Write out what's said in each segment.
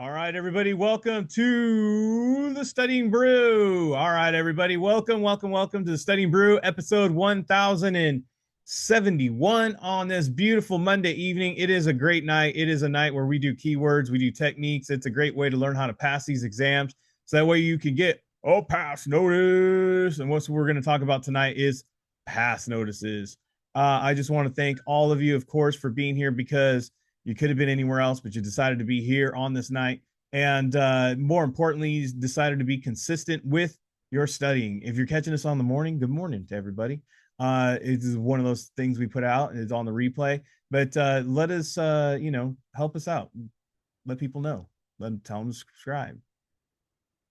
All right, everybody, welcome to the Studying Brew. All right, everybody, welcome to the Studying Brew, episode 1071 on this beautiful Monday evening. It is a great night. It is a night where we do keywords, we do techniques. It's a great way to learn how to pass these exams. So that way you can get pass notice. And what we're going to talk about tonight is pass notices. I just want to thank all of you, of course, for being here because you could have been anywhere else, but you decided to be here on this night. And more importantly, you decided to be consistent with your studying. If you're catching us on the morning, good morning to everybody. It is one of those things we put out and it's on the replay. But let us, help us out. Let people know. Let them tell them to subscribe,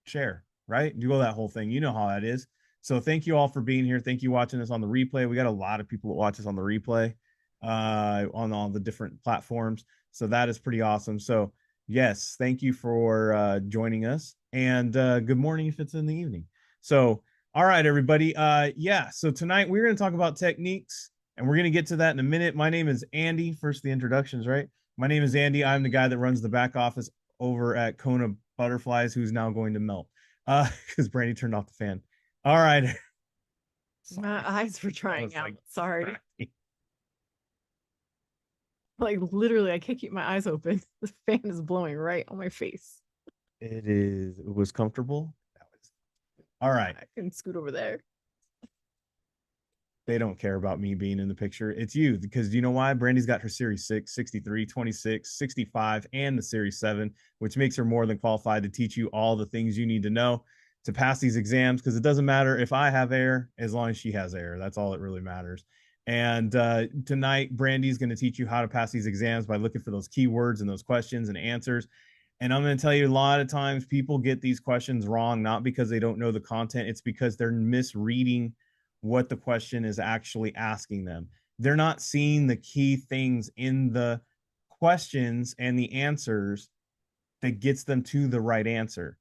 share, right? Do all that whole thing. You know how that is. So thank you all for being here. Thank you watching us on the replay. We got a lot of people that watch us on the replay on all the different platforms. So that is pretty awesome. So yes, thank you for joining us, and good morning if it's in the evening. So all right, everybody. So tonight we're going to talk about techniques, and we're going to get to that in a minute. My name is Andy. First, the introductions, right? My name is Andy. I'm the guy that runs the back office over at KonaButterflyz, who's now going to melt because Brandy turned off the fan. All right. My eyes were trying out. Like, sorry. Like literally, I can't keep my eyes open. The fan is blowing right on my face. It was comfortable. All right. I can scoot over there. They don't care about me being in the picture. It's you, because you know why? Brandy's got her Series 6, 63, 26, 65, and the Series 7, which makes her more than qualified to teach you all the things you need to know to pass these exams, because it doesn't matter if I have air as long as she has air. That's all that really matters. And tonight, Brandy's going to teach you how to pass these exams by looking for those keywords and those questions and answers. And I'm going to tell you, a lot of times people get these questions wrong, not because they don't know the content. It's because they're misreading what the question is actually asking them. They're not seeing the key things in the questions and the answers that gets them to the right answer,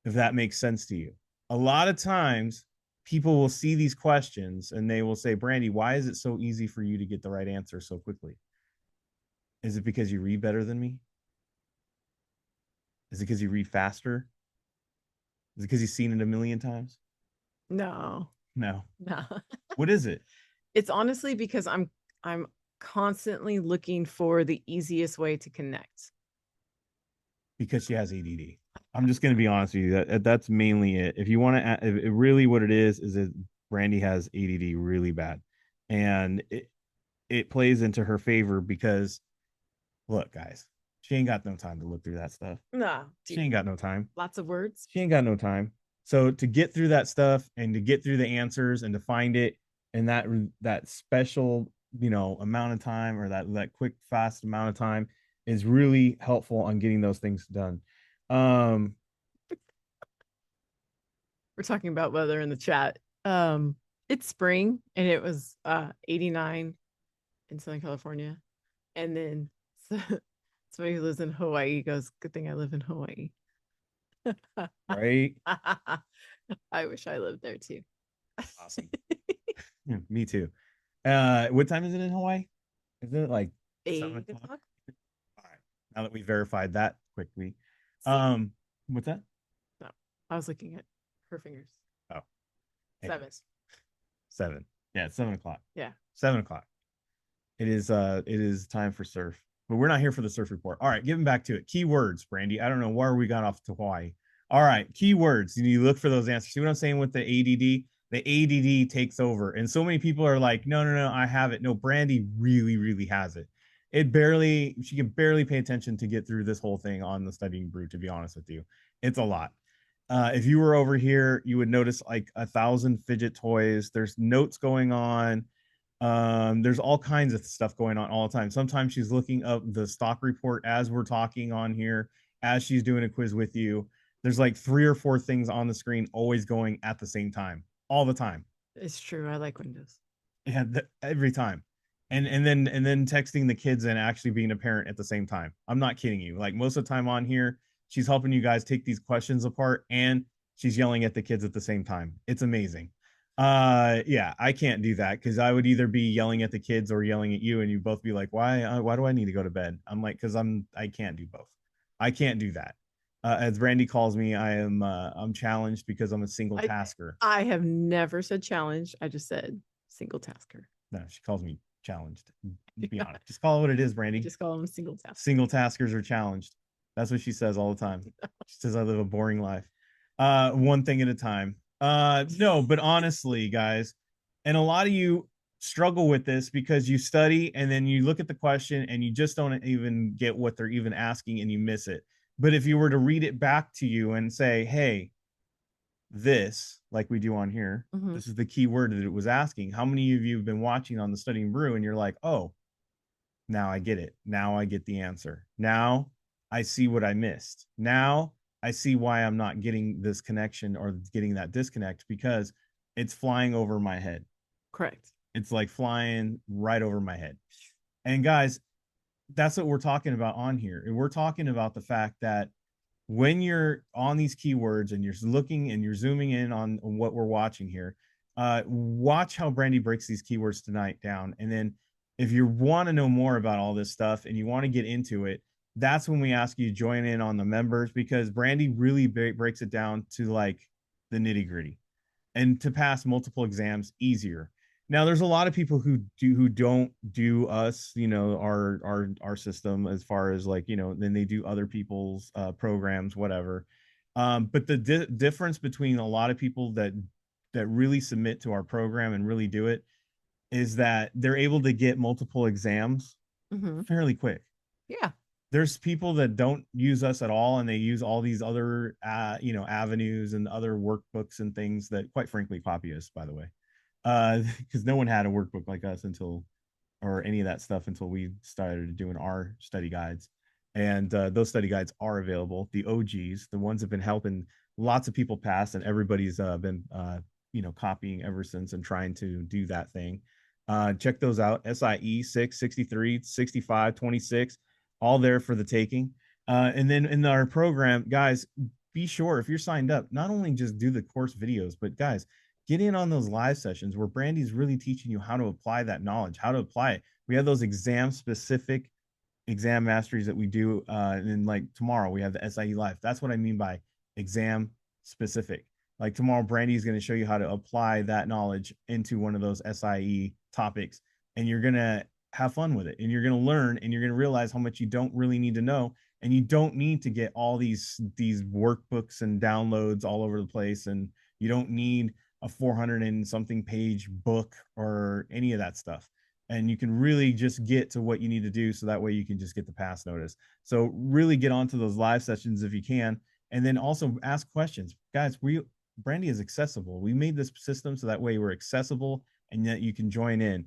if that makes sense to you. A lot of times people will see these questions and they will say, Brandy, why is it so easy for you to get the right answer so quickly? Is it because you read better than me? Is it because you read faster? Is it because you've seen it a million times? No. No. No. What is it? It's honestly because I'm constantly looking for the easiest way to connect. Because she has ADD. I'm just going to be honest with you. That's mainly it. If you want to, really what it is that Brandy has ADD really bad, and it plays into her favor because, look, guys, she ain't got no time to look through that stuff. No, she ain't got no time. Lots of words. She ain't got no time. So to get through that stuff and to get through the answers and to find it in that special amount of time, or that quick fast amount of time, is really helpful on getting those things done. We're talking about weather in the chat. It's spring and it was 89 in Southern California. And then somebody who lives in Hawaii goes, good thing I live in Hawaii. Right? I wish I lived there too. Awesome. Yeah, me too. What time is it in Hawaii? Isn't it like 8 o'clock? All right. Now that we verified that quickly. What's that? No, I was looking at her fingers. Oh. 7. 7. Yeah, it's 7 o'clock. Yeah. 7 o'clock. It is time for surf. But we're not here for the surf report. All right, getting back to it. Keywords, Brandy. I don't know where we got off to Hawaii. All right, keywords. You look for those answers. See what I'm saying with the ADD? The ADD takes over. And so many people are like, no, I have it. No, Brandy really, really has it. She can barely pay attention to get through this whole thing on the Studying Brew, to be honest with you. It's a lot. If you were over here, you would notice like 1,000 fidget toys. There's notes going on. There's all kinds of stuff going on all the time. Sometimes she's looking up the stock report as we're talking on here, as she's doing a quiz with you. There's like 3 or 4 things on the screen always going at the same time, all the time. It's true. I like Windows. Yeah, every time. And then texting the kids and actually being a parent at the same time. I'm not kidding you. Like most of the time on here, she's helping you guys take these questions apart and she's yelling at the kids at the same time. It's amazing. Yeah, I can't do that because I would either be yelling at the kids or yelling at you, and you both be like, why do I need to go to bed? I'm like, because I can't do both. I can't do that. As Brandy calls me, I'm challenged because I'm a single tasker. I have never said challenge. I just said single tasker. No, she calls me challenged. Be honest. Just call it what it is, Brandy. Just call them single tasker. Single taskers are challenged. That's what she says all the time. She says I live a boring life. One thing at a time. No, but honestly, guys, and a lot of you struggle with this because you study and then you look at the question and you just don't even get what they're even asking and you miss it. But if you were to read it back to you and say, hey, this, like we do on here, this is the key word that it was asking. How many of you have been watching on the Studying Brew and you're like, oh, now I get it. Now I get the answer. Now I see what I missed. Now I see why I'm not getting this connection or getting that disconnect because it's flying over my head. Correct. It's like flying right over my head. And guys, that's what we're talking about on here. And we're talking about the fact that when you're on these keywords and you're looking and you're zooming in on what we're watching here, watch how Brandy breaks these keywords tonight down. And then if you want to know more about all this stuff and you want to get into it, that's when we ask you to join in on the members because Brandy really breaks it down to like the nitty gritty and to pass multiple exams easier. Now, there's a lot of people who don't do us, our system as far as like, then they do other people's programs, whatever. But the difference between a lot of people that really submit to our program and really do it is that they're able to get multiple exams fairly quick. Yeah. There's people that don't use us at all and they use all these other avenues and other workbooks and things that quite frankly copy us, by the way, because no one had a workbook like us or any of that stuff until we started doing our study guides. And those study guides are available, the OGs, the ones that have been helping lots of people pass, and everybody's been copying ever since and trying to do that thing. Check those out. SIE 6, 63, 65, 26, all there for the taking. And then in our program, guys, be sure if you're signed up, not only just do the course videos, but guys, get in on those live sessions where Brandy's really teaching you how to apply that knowledge, how to apply it. We have those exam specific exam masteries that we do. And then like tomorrow we have the SIE live. That's what I mean by exam specific. Like tomorrow, Brandy is going to show you how to apply that knowledge into one of those SIE topics, and you're going to have fun with it, and you're going to learn, and you're going to realize how much you don't really need to know, and you don't need to get all these workbooks and downloads all over the place, and you don't need a 400 and something page book or any of that stuff. And you can really just get to what you need to do, so that way you can just get the pass notice. So really get onto those live sessions if you can, and then also ask questions, guys. Brandy is accessible. We made this system so that way we're accessible and that you can join in.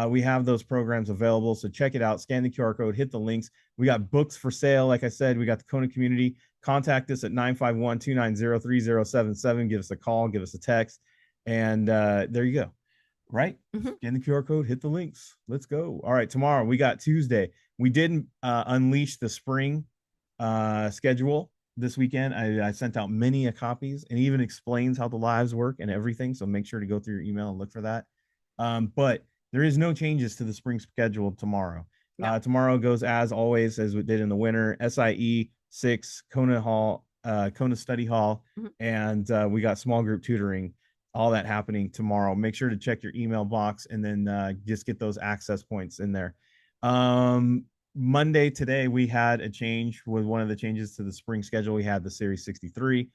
We have those programs available, so check it out. Scan the QR code, hit the links. We got books for sale. Like I said, we got the Kona community. Contact us at 951-290-3077. Give us a call, give us a text, and there you go. Right? Scan the QR code, hit the links. Let's go. All right, tomorrow we got Tuesday. We did unleash the spring schedule this weekend. I sent out many copies and even explains how the lives work and everything. So make sure to go through your email and look for that. But there is no changes to the spring schedule tomorrow. No. Tomorrow goes as always, as we did in the winter. SIE 6, Kona Hall, Kona Study Hall, and we got small group tutoring, all that happening tomorrow. Make sure to check your email box and then just get those access points in there. Monday today we had a change with one of the changes to the spring schedule. We had the series 63,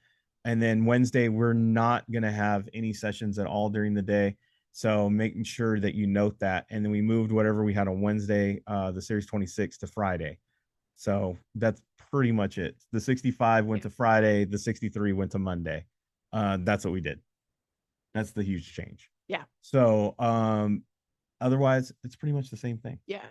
and then Wednesday we're not going to have any sessions at all during the day, so making sure that you note that. And then we moved whatever we had on Wednesday, the series 26, to Friday. So that's pretty much it. The 65 went to Friday, the 63 went to Monday. That's what we did. That's the huge change. Yeah. So otherwise it's pretty much the same thing. Yeah.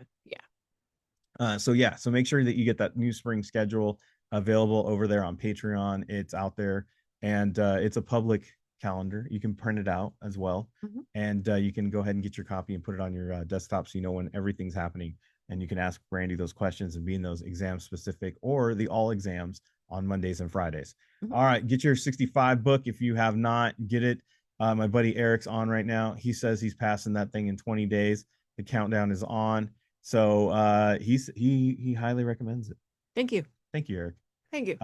So make sure that you get that new spring schedule available over there on Patreon. It's out there, and it's a public calendar. You can print it out as well, and you can go ahead and get your copy and put it on your desktop so you know when everything's happening, and you can ask Brandy those questions and be in those exam specific or the all exams on Mondays and Fridays. All right, get your 65 book if you have not. Get it. My buddy Eric's on right now. He says he's passing that thing in 20 days. The countdown is on. So he highly recommends it. Thank you. Thank you, Eric. Thank you.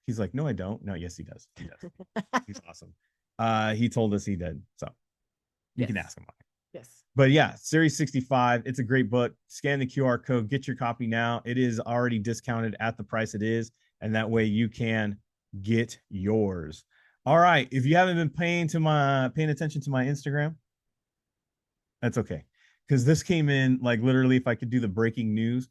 He's like, no, I don't. No, yes, he does. He does. He's awesome. He told us he did. So you can ask him. Yes. But yeah, Series 65, it's a great book. Scan the QR code, get your copy now. It is already discounted at the price it is, and that way you can get yours. All right, if you haven't been paying attention to my Instagram, that's okay. Because this came in like literally, if I could do the breaking news,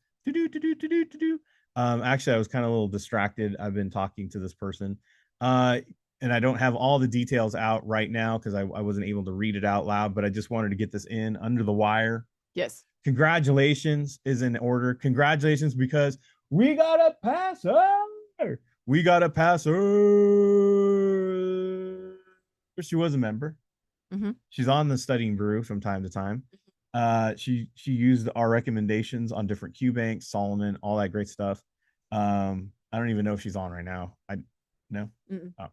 actually, I was kind of a little distracted. I've been talking to this person, and I don't have all the details out right now because I wasn't able to read it out loud. But I just wanted to get this in under the wire. Yes. Congratulations is in order. Congratulations because we got a passer. We got a passer. She was a member. Mm-hmm. She's on the Studying Brew from time to time. She used our recommendations on different Q banks, Solomon, all that great stuff. I don't even know if she's on right now. I no. Oh.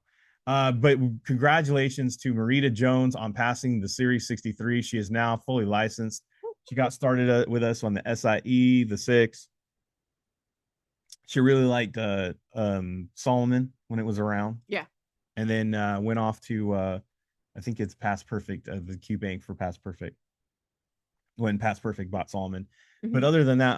But congratulations to Marita Jones on passing the Series 63. She is now fully licensed. She got started with us on the SIE, the 6. She really liked Solomon when it was around. Yeah. And then went off to I think it's Past Perfect, the Q Bank for Past Perfect. When Past Perfect bought Solomon. Mm-hmm. But other than that,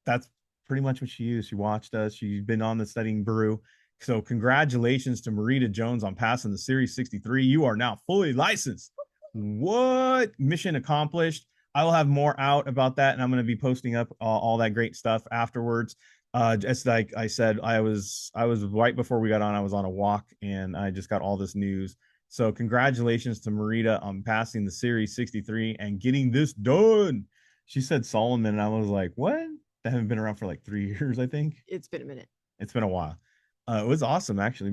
that's pretty much what she used. She watched us. She's been on the Studying Brew. So congratulations to Marita Jones on passing the Series 63. You are now fully licensed. What? Mission accomplished. I will have more out about that, and I'm going to be posting up all that great stuff afterwards. Just like I said, I was right before we got on. I was on a walk, and I just got all this news. So congratulations to Marita on passing the Series 63 and getting this done. She said Solomon, and I was like, what? That haven't been around for like 3 years, I think. It's been a minute. It's been a while. It was awesome, actually.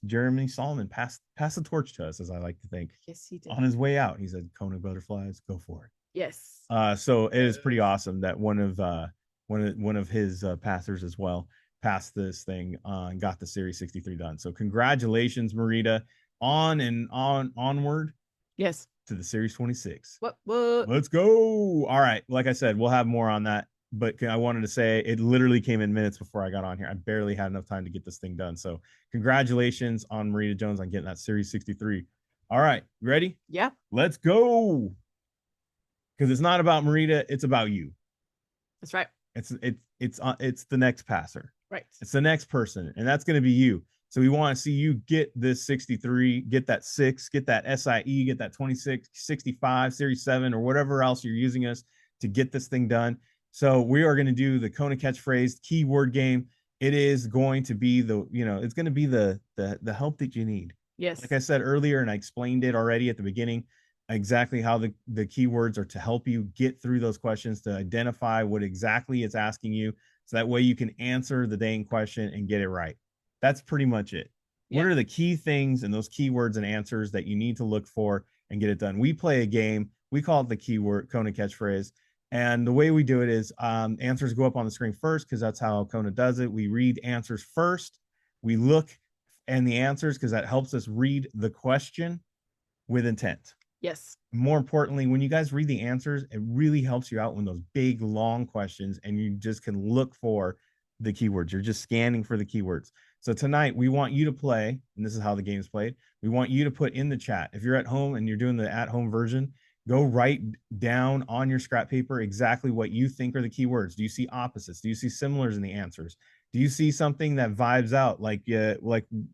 Jeremy Solomon passed the torch to us, as I like to think. Yes, he did. On his way out, he said, KonaButterflyz, go for it. Yes. So it is pretty awesome that one of his passers as well passed this thing and got the Series 63 done. So congratulations, Marita, onward. Yes. To the Series 26. What? Let's go. All right. Like I said, we'll have more on that. But I wanted to say it literally came in minutes before I got on here. I barely had enough time to get this thing done. So congratulations on Marita Jones on getting that Series 63. All right. Ready? Yeah. Let's go. Because it's not about Marita, it's about you. That's right. It's the next passer. Right. It's the next person, and that's going to be you. So we want to see you get this 63, get that 6, get that SIE, get that 26, 65, Series 7, or whatever else you're using us to get this thing done. So we are going to do the Kona Catchphrase keyword game. It is going to be it's going to be the help that you need. Yes. Like I said earlier, and I explained it already at the beginning, exactly how the keywords are to help you get through those questions, to identify what exactly it's asking you. So that way you can answer the dang question and get it right. That's pretty much it. Yep. What are the key things and those keywords and answers that you need to look for and get it done? We play a game. We call it the keyword Kona Catchphrase. And the way we do it is answers go up on the screen first because that's how Kona does it. We read answers first. We look and the answers because that helps us read the question with intent. Yes. More importantly, when you guys read the answers, it really helps you out when those big, long questions and you just can look for the keywords. You're just scanning for the keywords. So tonight we want you to play, and this is how the game's played. We want you to put in the chat. If you're at home and you're doing the at-home version, go write down on your scrap paper exactly what you think are the keywords. Do you see opposites? Do you see similars in the answers? Do you see something that vibes out? Like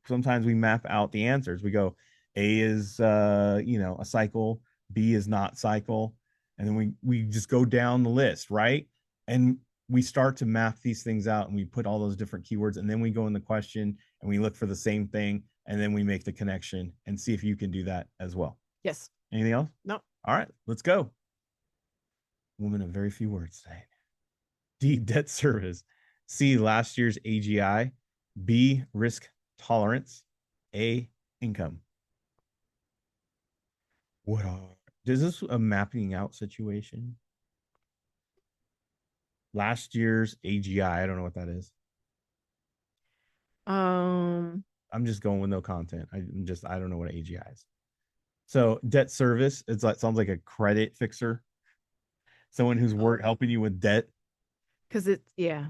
sometimes we map out the answers. We go, A is a cycle, B is not cycle, and then we just go down the list, right? And we start to map these things out and we put all those different keywords, and then we go in the question and we look for the same thing, and then we make the connection and see if you can do that as well. Yes. Anything else? No. All right, let's go. Woman of very few words tonight. D, debt service. C, last year's AGI. B, risk tolerance. A, income. Is this a mapping out situation? Last year's AGI. I don't know what that is. I'm just going with no content. I don't know what AGI is. So debt service, sounds like a credit fixer. Someone who's helping you with debt. Because yeah.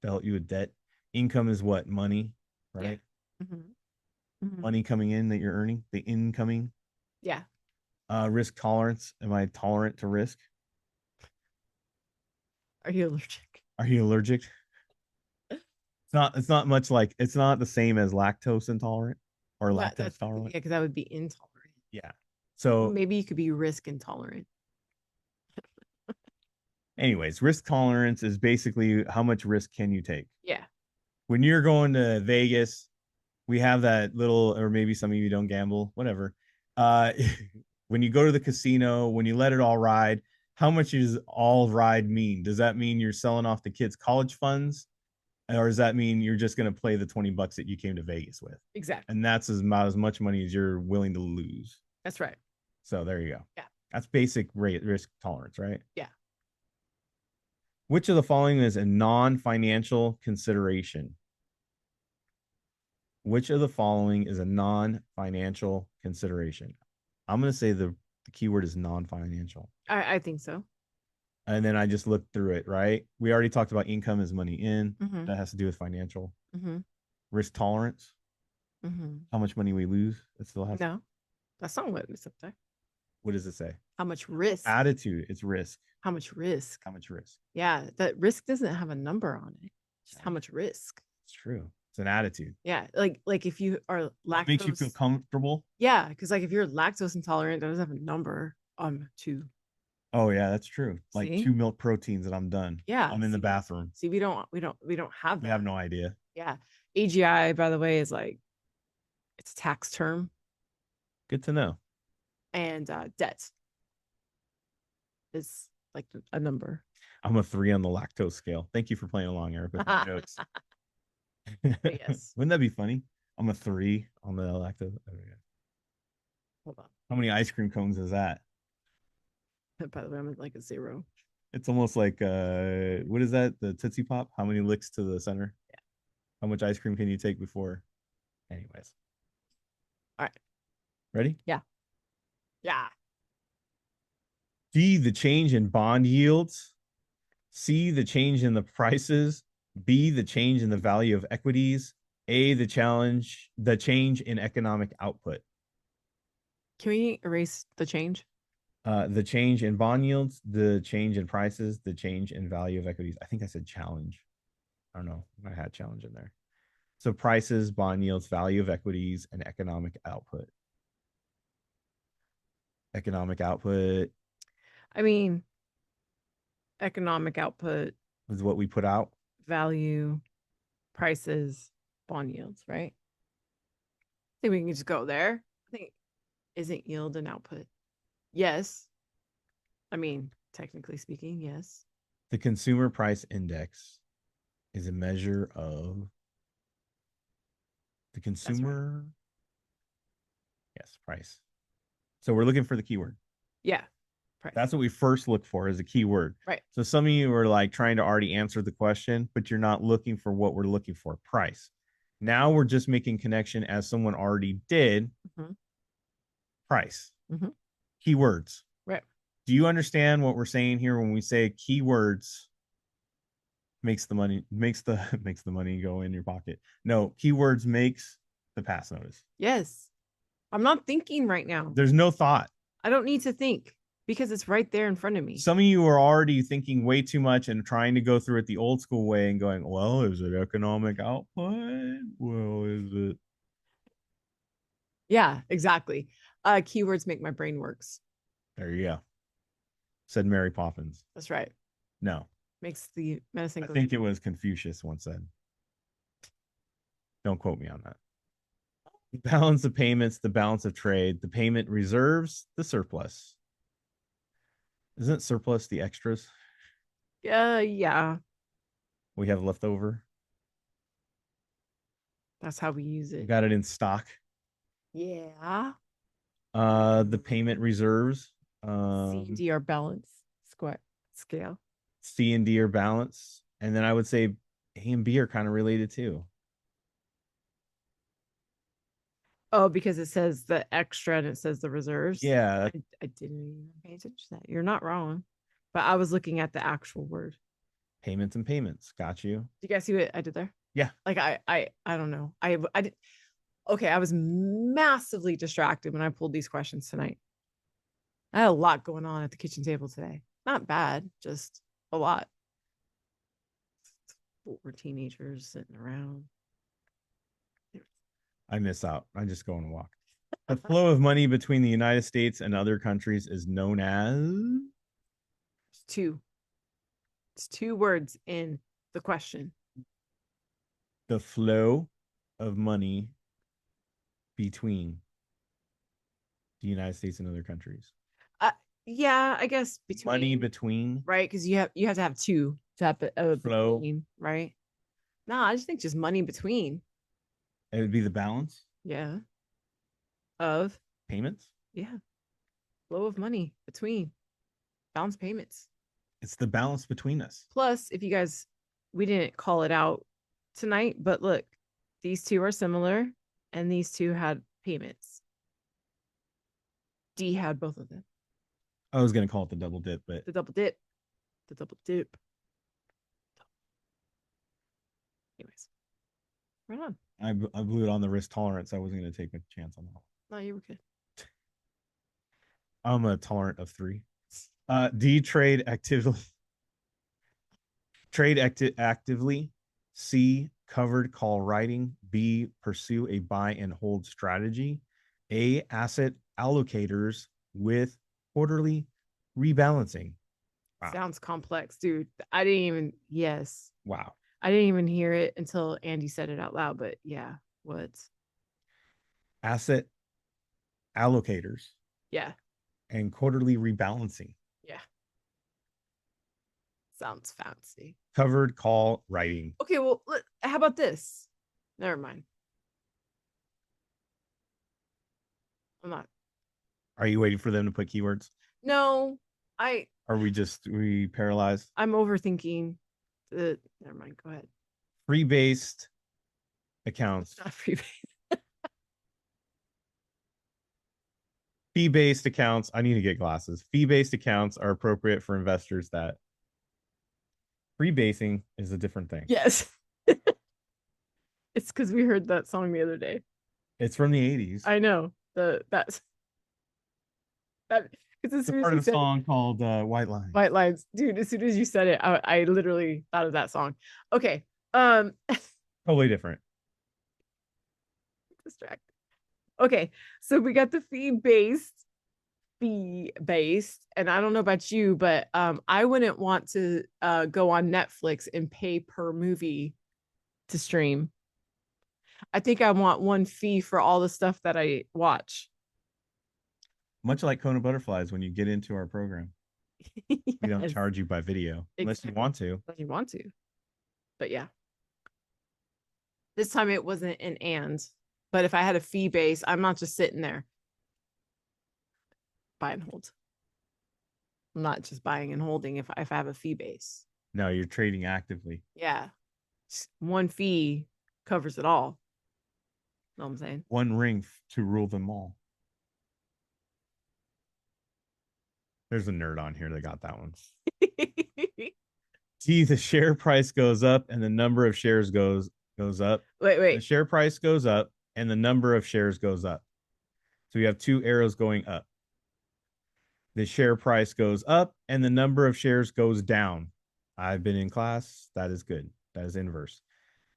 dealt you a debt. Income is what? Money, Yeah. right? Mm-hmm. Money coming in that you're earning, the incoming. Yeah. Risk tolerance. Am I tolerant to risk? Are you allergic? Are you allergic? It's not much like it's not the same as lactose intolerant or That's lactose yeah, tolerant. because that would be intolerant. Yeah. So, Maybe you could be risk intolerant. anyways, risk tolerance is basically how much risk can you take. Yeah. When you're going to Vegas, we have that little, or maybe some of you don't gamble, whatever. Uh, when you go to the casino, when you let it all ride, how much does all ride mean? Does that mean you're selling off the kids' college funds? Or does that mean you're just going to play the 20 bucks that you came to Vegas with? Exactly. And that's about as much money as you're willing to lose. That's right. So there you go. Yeah. That's basic risk tolerance, right? Yeah. Which of the following is a non-financial consideration? Which of the following is a non-financial consideration? I'm going to say the keyword is non-financial. I think so. And then I just looked through it, right? We already talked about income is money in. Mm-hmm. That has to do with financial. Mm-hmm. Risk tolerance, Mm-hmm. how much money we lose. It still has. No, that's not what it's up there. What does it say? How much risk? Attitude. It's risk. How much risk? How much risk? Yeah, that risk doesn't have a number on it. Just how much risk. It's true. It's an attitude. Yeah, like if you are lactose, It makes you feel comfortable. Yeah, because like if you're lactose intolerant, that doesn't have a number to. Oh yeah, that's true. Like See? 2 milk proteins and I'm done. Yeah, I'm in the see? bathroom. See, we don't have We that. have no idea. Yeah, AGI, by the way, is like it's a tax term, Good to know. and debt is like a number. I'm a 3 on the lactose scale. Thank you for playing along, Eric, with my jokes. Yes. Wouldn't that be funny? I'm a 3 on the lactose. Oh, yeah. Hold on. How many ice cream cones is that? By the way, I'm at like a 0. It's almost like what is that? The Tootsie Pop? How many licks to the center? Yeah. How much ice cream can you take before? Anyways. All right. Ready? Yeah. Yeah. D, the change in bond yields. C, the change in the prices. B, the change in the value of equities. A, the change in economic output. Can we erase the change? The change in bond yields, the change in prices, the change in value of equities. I think I said challenge. I don't know. I had challenge in there. So prices, bond yields, value of equities, and economic output. Economic output I mean, economic output, is what we put out. value, prices, bond yields, right? I think we can just go there. I think isn't yield an output? Yes. I mean, technically speaking, yes. The consumer price index is a measure of the consumer. Right. Yes, price. So we're looking for the keyword. Yeah. Price. That's what we first look for as a keyword. Right. So some of you are like trying to already answer the question, but you're not looking for what we're looking for, price. Now we're just making connection as someone already did. Mm-hmm. Price. Mm-hmm. Keywords. Right. Do you understand what we're saying here when we say keywords makes the money go in your pocket? No, keywords makes the pass notice. Yes. I'm not thinking right now. There's no thought. I don't need to think because it's right there in front of me. Some of you are already thinking way too much and trying to go through it the old school way and going, well, is it economic output? Well, is it? Yeah, exactly. Keywords make my brain works. There you go. Said Mary Poppins. That's right. No. Makes the medicine go. I think it was Confucius once said. Don't quote me on that. The balance of payments, the balance of trade, the payment reserves, the surplus. Isn't surplus the extras? Yeah. We have left over. That's how we use it. We got it in stock. Yeah. The payment reserves. C and D are balance scale. C and D are balance. And then I would say A and B are kind of related too. Oh, because it says the extra and it says the reserves. Yeah. I didn't even pay attention to that. You're not wrong. But I was looking at the actual word. Payments and payments. Got you. Do you guys see what I did there? Yeah. Like I don't know. I did. Okay, I was massively distracted when I pulled these questions tonight. I had a lot going on at the kitchen table today. Not bad, just a lot. 4 teenagers sitting around. I miss out. I just go on a walk. The flow of money between the United States and other countries is known as It's two. It's 2 words in the question. the flow of money between the United States and other countries. Yeah, I guess between Money between, right, because you have to have 2 to have flow. between, right? No, I just think just money between. It would be the balance Yeah, of payments. yeah, flow of money between balance payments. It's the balance between us. Plus, if you guys, we didn't call it out tonight, but look, these 2 are similar, and these 2 had payments. D had both of them. I was gonna call it the double dip, but The double dip, the double dip. Anyways, right on. I blew it on the risk tolerance. I wasn't gonna take a chance on that. No, you were good. I'm a tolerant of 3. D trade actively. Actively. C covered call writing. B pursue a buy and hold strategy. A asset allocators with quarterly rebalancing. Wow. Sounds complex, dude. I didn't even, yes. Wow. I didn't even hear it until Andy said it out loud, but yeah, what? Asset allocators. Yeah. And quarterly rebalancing. Yeah. Sounds fancy. Covered call writing. Okay, well, how about this? Never mind. I'm not. Are you waiting for them to put keywords? No, Are we paralyzed? I'm overthinking. Never mind. Go ahead. Free-based accounts. It's not free-based. Fee-based accounts. I need to get glasses. Fee-based accounts are appropriate for investors that free-basing is a different thing. Yes. It's because we heard that song the other day. It's from the 80s. I know. That's that it's a part of the song called White Lines. White Lines. Dude, as soon as you said it, I literally thought of that song. Okay. Totally different. Distracted. Okay, so we got the fee-based, and I don't know about you, but I wouldn't want to go on Netflix and pay per movie to stream. I think I want one fee for all the stuff that I watch. Much like KonaButterflyz when you get into our program. Yes. We don't charge you by video unless you want to. Unless you want to. But yeah. This time it wasn't an and. But if I had a fee base, I'm not just sitting there. Buy and hold. I'm not just buying and holding if I have a fee base. No, you're trading actively. Yeah. One fee covers it all. Know what I'm saying? One ring to rule them all. There's a nerd on here that got that one. D, the share price goes up and the number of shares goes up. Wait. The share price goes up and the number of shares goes up. So we have 2 arrows going up. The share price goes up and the number of shares goes down. I've been in class. That is good. That is inverse.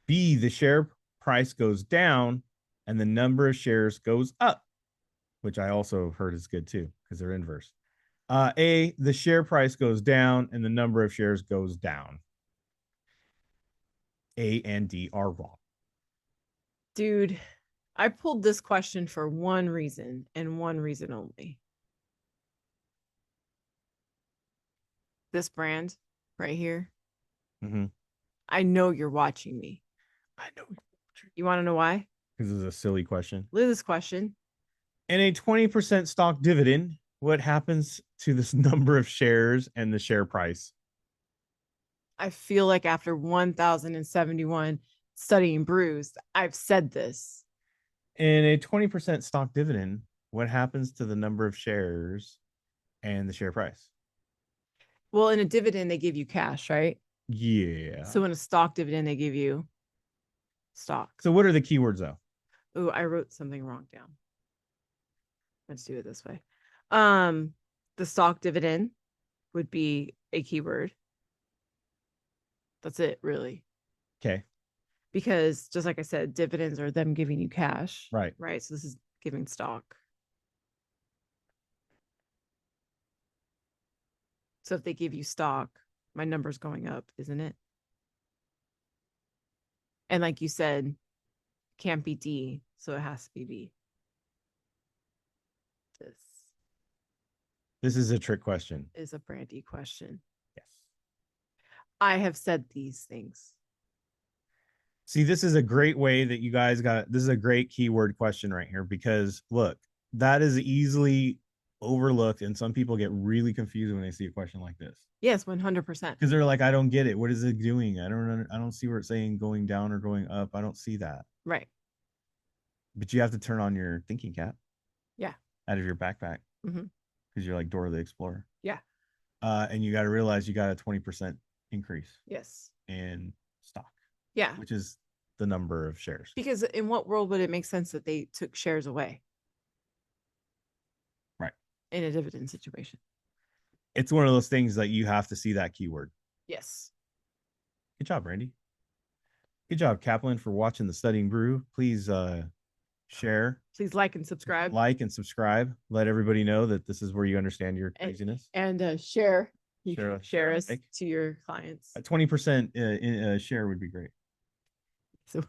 B, the share price goes down and the number of shares goes up, which I also heard is good too because they're inverse. A, the share price goes down and the number of shares goes down. A and D are wrong. Dude, I pulled this question for one reason and one reason only. This brand right here. Mm-hmm. I know you're watching me. I know. You want to know why? Because it's a silly question. Liz's question. In a 20% stock dividend, what happens to this number of shares and the share price? I feel like after 1071 studying brews, I've said this. In a 20% stock dividend, what happens to the number of shares and the share price? Well, in a dividend, they give you cash, right? Yeah. So in a stock dividend, they give you stock. So what are the keywords though? Oh, I wrote something wrong down. Let's do it this way. Um, the stock dividend would be a keyword. That's it, really. Okay. Because just like I said, dividends are them giving you cash. Right. Right. So this is giving stock. So if they give you stock, my number's going up, isn't it? And like you said, can't be D, so it has to be B. This This is a trick question. is a Brandy question. Yes. I have said these things. See, this is a great way that you guys got. This is a great keyword question right here because look, that is easily overlooked, and some people get really confused when they see a question like this. Yes, 100%. Because they're like, I don't get it. What is it doing? I don't see where it's saying going down or going up. I don't see that. Right. But you have to turn on your thinking cap. Yeah. Out of your backpack. Mm-hmm. Because you're like Dora the Explorer. Yeah. And you got to realize you got a 20% increase. Yes. In stock. Yeah. Which is the number of shares. Because in what world would it make sense that they took shares away? Right. In a dividend situation. It's one of those things that you have to see that keyword. Yes. Good job, Randy. Good job, Kaplan, for watching the Studying Brew. Please share. Please like and subscribe. Like and subscribe. Let everybody know that this is where you understand your craziness. And share. You share us to your clients. A 20% share would be great. So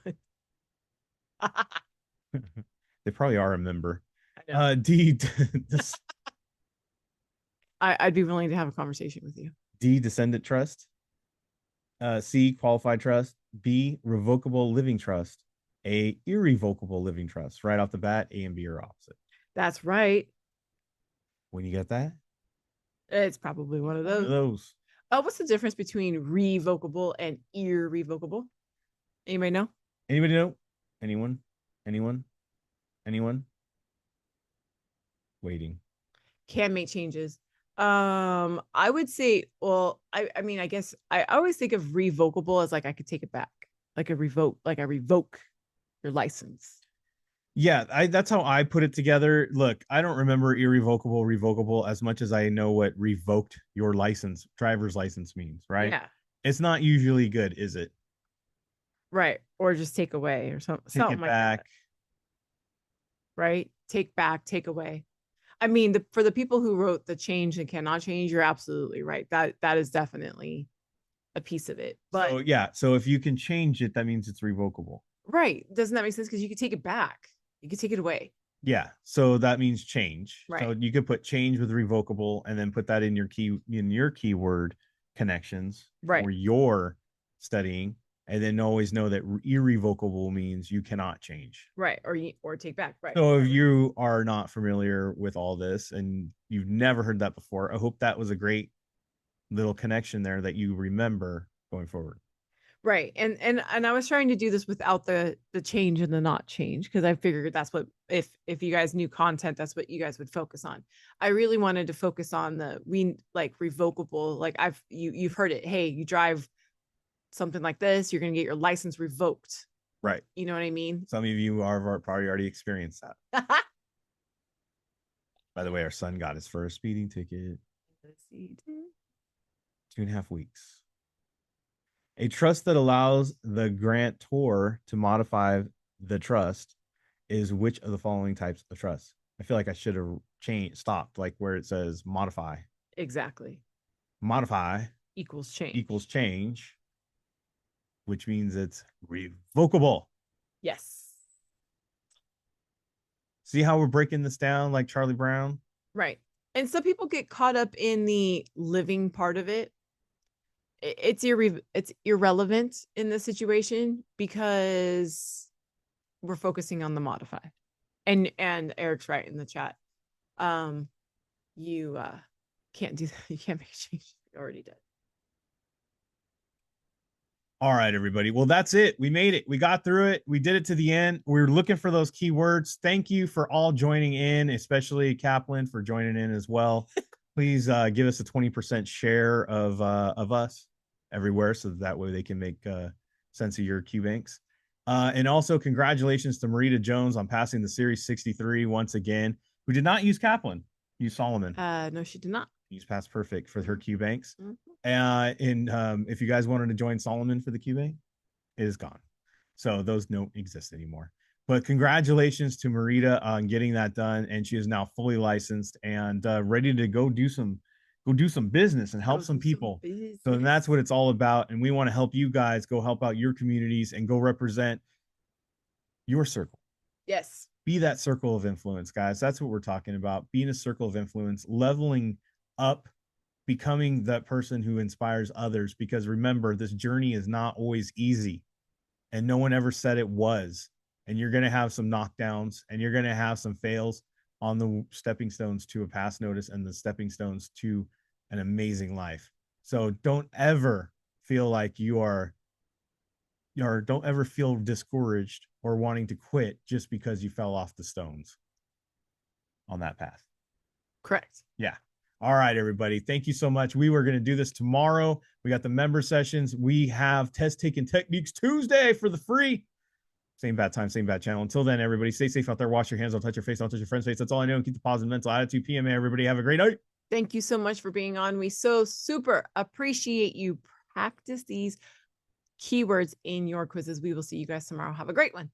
they probably are a member. D. I'd be willing to have a conversation with you. D. Descendant trust. C. Qualified trust. B. Revocable living trust. A. Irrevocable living trust. Right off the bat, A and B are opposite. That's right. When you get that, it's probably one of those. What's the difference between revocable and irrevocable? Anybody know? Anybody know? Anyone? Waiting. Can make changes. I would say, well, I mean, I guess I always think of revocable as like I could take it back, like I revoke your license. Yeah, that's how I put it together. Look, I don't remember irrevocable, revocable as much as I know what revoked your license, driver's license means, right? Yeah. It's not usually good, is it? Right. Or just take away or something. Take it back. Like that. Right? Take back, take away. I mean, for the people who wrote the change and cannot change, you're absolutely right. That is definitely a piece of it. But so, yeah, so if you can change it, that means it's revocable. Right. Doesn't that make sense? Because you could take it back. You could take it away. Yeah. So that means change. Right. So you could put change with revocable and then put that in your keyword connections for your studying. And then always know that irrevocable means you cannot change. Right. Or take back. Right. So if you are not familiar with all this and you've never heard that before, I hope that was a great little connection there that you remember going forward. Right. And I was trying to do this without the change and the not change, because I figured that's what, if you guys knew content, that's what you guys would focus on. I really wanted to focus on like revocable, like you've heard it. Hey, you drive something like this, you're going to get your license revoked. Right. You know what I mean? Some of you are probably already experienced that. By the way, our son got his first speeding ticket. 2.5 weeks. A trust that allows the grantor to modify the trust is which of the following types of trust? I feel like I should have stopped like where it says modify. Exactly. Modify equals change, which means it's revocable. Yes. See how we're breaking this down like Charlie Brown? Right. And some people get caught up in the living part of it. It's irrelevant in this situation because we're focusing on the modify. And Eric's right in the chat. You can't do that. You can't make a change. You already did. All right, everybody. Well, that's it. We made it. We got through it. We did it to the end. We were looking for those keywords. Thank you for all joining in, especially Kaplan for joining in as well. Please give us a 20% share of us. everywhere, so that way they can make sense of your Q banks. And also, congratulations to Marita Jones on passing the Series 63 once again, who did not use Kaplan, used Solomon. No, she did not. Used Past Perfect for her Q banks. Mm-hmm. And if you guys wanted to join Solomon for the Q bank, it is gone. So those don't exist anymore. But congratulations to Marita on getting that done, and she is now fully licensed and ready to go do some business and help some people. So that's what it's all about, and we want to help you guys go help out your communities and go represent your circle. Yes. Be that circle of influence, guys. That's what we're talking about. Being a circle of influence, leveling up, becoming that person who inspires others. Because remember, this journey is not always easy, and no one ever said it was. And you're going to have some knockdowns, and you're going to have some fails on the stepping stones to a pass notice and the stepping stones to an amazing life. So don't ever feel like don't ever feel discouraged or wanting to quit just because you fell off the stones on that path. Correct. Yeah. All right, everybody. Thank you so much. We were going to do this tomorrow. We got the member sessions. We have test taking techniques Tuesday for the free. Same bad time, same bad channel. Until then, everybody, stay safe out there. Wash your hands. Don't touch your face. Don't touch your friend's face. That's all I know. Keep the positive mental attitude. PMA, everybody. Have a great night. Thank you so much for being on. We so super appreciate you. Practice these keywords in your quizzes. We will see you guys tomorrow. Have a great one.